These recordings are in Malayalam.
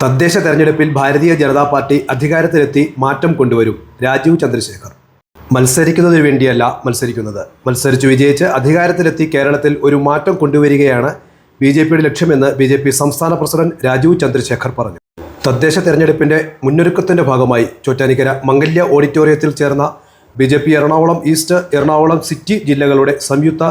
തദ്ദേശ തെരഞ്ഞെടുപ്പിൽ ഭാരതീയ ജനതാ പാർട്ടി അധികാരത്തിലെത്തി മാറ്റം കൊണ്ടുവരും. രാജീവ് ചന്ദ്രശേഖർ. മത്സരിക്കുന്നതിനു വേണ്ടിയല്ല മത്സരിക്കുന്നത്, മത്സരിച്ചു വിജയിച്ച് അധികാരത്തിലെത്തി കേരളത്തിൽ ഒരു മാറ്റം കൊണ്ടുവരികയാണ് BJPയുടെ ലക്ഷ്യമെന്ന് BJP സംസ്ഥാന പ്രസിഡന്റ് രാജീവ് ചന്ദ്രശേഖർ പറഞ്ഞു. തദ്ദേശ തെരഞ്ഞെടുപ്പിന്റെ മുന്നൊരുക്കത്തിന്റെ ഭാഗമായി ചോറ്റാനിക്കര മംഗല്യ ഓഡിറ്റോറിയത്തിൽ ചേർന്ന BJP Ernakulam east, Ernakulam city ജില്ലകളുടെ സംയുക്ത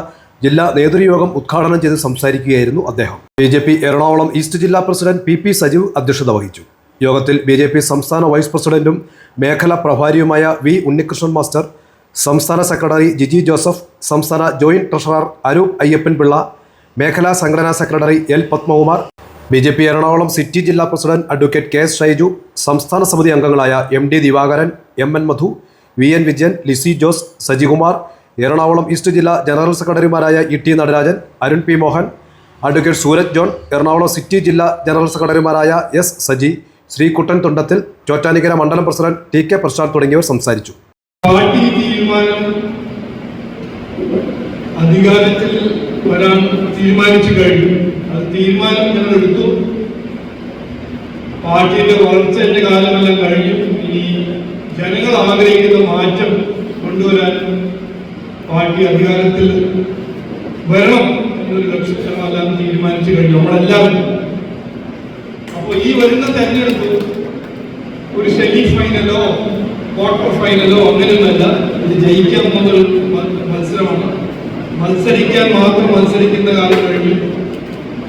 ജില്ലാ നേതൃയോഗം ഉദ്ഘാടനം ചെയ്ത് സംസാരിക്കുകയായിരുന്നു അദ്ദേഹം. BJP എറണാകുളം ഈസ്റ്റ് ജില്ലാ പ്രസിഡന്റ് PP സജീവ് അധ്യക്ഷത വഹിച്ചു. യോഗത്തിൽ BJP സംസ്ഥാന വൈസ് പ്രസിഡന്റും മേഖലാ പ്രഭാരിയുമായ V ഉണ്ണികൃഷ്ണൻ മാസ്റ്റർ, സംസ്ഥാന സെക്രട്ടറി ജിജി ജോസഫ്, സംസ്ഥാന ജോയിന്റ് ട്രഷറർ അരൂപ് അയ്യപ്പൻ പിള്ള, മേഖലാ സംഘടനാ secretary L Padmakumar, BJP Ernakulam city ജില്ലാ പ്രസിഡന്റ് അഡ്വക്കേറ്റ് KS ഷൈജു, സംസ്ഥാന സമിതി അംഗങ്ങളായ MD ദിവാകരൻ, MN മധു, VN വിജയൻ, ലിസി ജോസ്, സജികുമാർ, എറണാകുളം ഈസ്റ്റ് ജില്ലാ ജനറൽ സെക്രട്ടറിമാരായ ET Natarajan, Arun P Mohan, advocate Sooraj John, Ernakulam city ജില്ലാ ജനറൽ സെക്രട്ടറിമാരായ S സജി, ശ്രീകുട്ടൻ തുണ്ടത്തിൽ, ചോറ്റാനിക്കര മണ്ഡലം പ്രസിഡന്റ് TK പ്രശാന്ത് തുടങ്ങിയവർ സംസാരിച്ചു. പാർട്ടി തീരുമാനം അധികാരത്തിൽ വരാൻ തീരുമാനിച്ചു കഴിഞ്ഞു. അത് തീരുമാനം ഞങ്ങൾ എടുത്തു. പാർട്ടിയുടെ വളർച്ചയുടെ കാലമെല്ലാം കഴിഞ്ഞു. ഇനി ജനങ്ങൾ ആഗ്രഹിക്കുന്ന മാറ്റം കൊണ്ടുവരാൻ പാർട്ടി അധികാരത്തിൽ വരണം എന്നൊരു ലക്ഷ്യമെല്ലാം തീരുമാനിച്ചു കഴിഞ്ഞു നമ്മളെല്ലാവരും. അപ്പോൾ ഈ വരുന്ന തെരഞ്ഞെടുപ്പ് ഒരു സെമി ഫൈനലോ ക്വാർട്ടർ ഫൈനലോ അങ്ങനെയൊന്നല്ല. ഇത് ജയിക്കാൻ പോകുന്ന മത്സരമാണ്. മത്സരിക്കാൻ മാത്രം മത്സരിക്കുന്ന കാലം കഴിഞ്ഞു.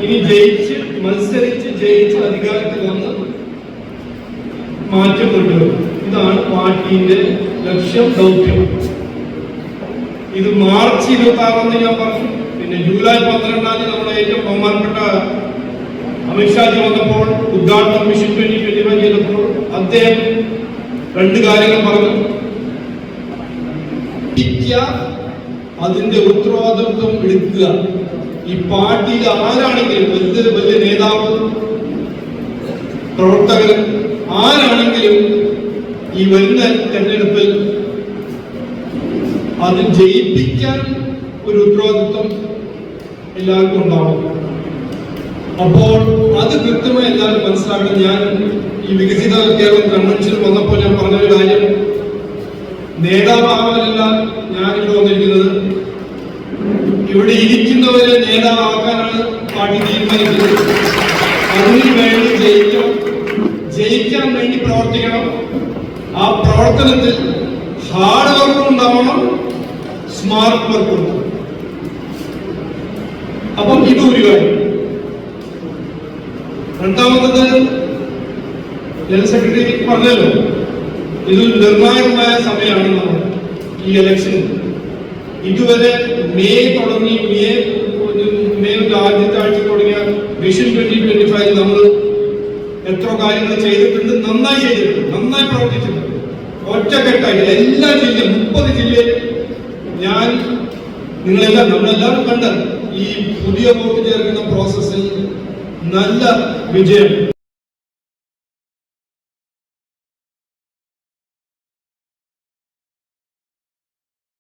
ഇനി ജയിച്ച് അധികാരത്തിൽ വന്ന് മാറ്റം കൊണ്ടുവരും. ഇതാണ് പാർട്ടിയുടെ ലക്ഷ്യം, ദൗത്യം. ഇത് മാർച്ച് 26 ഞാൻ പറഞ്ഞു. പിന്നെ ജൂലൈ 12 നമ്മുടെ ഏറ്റവും ബഹുമാനപ്പെട്ട അമിത്ഷാജി വന്നപ്പോൾ ഉദ്ഘാടനം മിഷൻ 2025 ചെയ്തപ്പോൾ അദ്ദേഹം 2 കാര്യങ്ങൾ പറഞ്ഞു. അതിന്റെ ഉത്തരവാദിത്വം എടുക്കുക. ഈ പാർട്ടിയിൽ ആരാണെങ്കിലും, വലിയ നേതാവ്, പ്രവർത്തകർ ആരാണെങ്കിലും ഈ വരുന്ന തെരഞ്ഞെടുപ്പിൽ അത് ജയിപ്പിക്കാൻ ഒരു ഉത്തരവാദിത്വം എല്ലാവർക്കും ഉണ്ടാവും. അപ്പോൾ അത് കൃത്യമായി എല്ലാവരും മനസ്സിലാക്കണം. ഞാൻ ഈ വികസിത കേരളം കൺവെൻഷനിൽ വന്നപ്പോൾ ഞാൻ പറഞ്ഞൊരു കാര്യം, നേതാവാകാനല്ല ഞാനിവിടെ വന്നിരിക്കുന്നത്, ഇവിടെ ഇരിക്കുന്നവരെ നേതാവാക്കാനാണ് പാർട്ടി തീരുമാനിക്കുന്നത്. അതിനു വേണ്ടി ജയിക്കാൻ വേണ്ടി പ്രവർത്തിക്കണം. ആ പ്രവർത്തനത്തിൽ ഹാർഡ് വർക്കും ഉണ്ടാവണം, സ്മാർട്ട് വർക്കും ഉണ്ടാവണം. അപ്പം ഇത് ഒരു കാര്യം. രണ്ടാമത്തത്, ജനറൽ സെക്രട്ടറി പറഞ്ഞല്ലോ, ഇതൊരു നിർണായകമായ സമയമാണ് ഈ ഇലക്ഷൻ. ഇതുവരെ മെയ് തുടങ്ങി, മെയ് ആദ്യത്തെ ആഴ്ച തുടങ്ങിയ വിഷൻ 2025 നമ്മൾ എത്ര കാര്യങ്ങൾ ചെയ്തിട്ടുണ്ട്, നന്നായി ചെയ്തിട്ടുണ്ട്, നന്നായി പ്രവർത്തിച്ചിട്ടുണ്ട്. ഒറ്റക്കെട്ടായി എല്ലാ ജില്ലയും 30 ജില്ലയിൽ നമ്മളെല്ലാവരും കണ്ട ഈ പുതിയ വോട്ട് ചേർക്കുന്ന പ്രോസസ്സിൽ നല്ല വിജയം.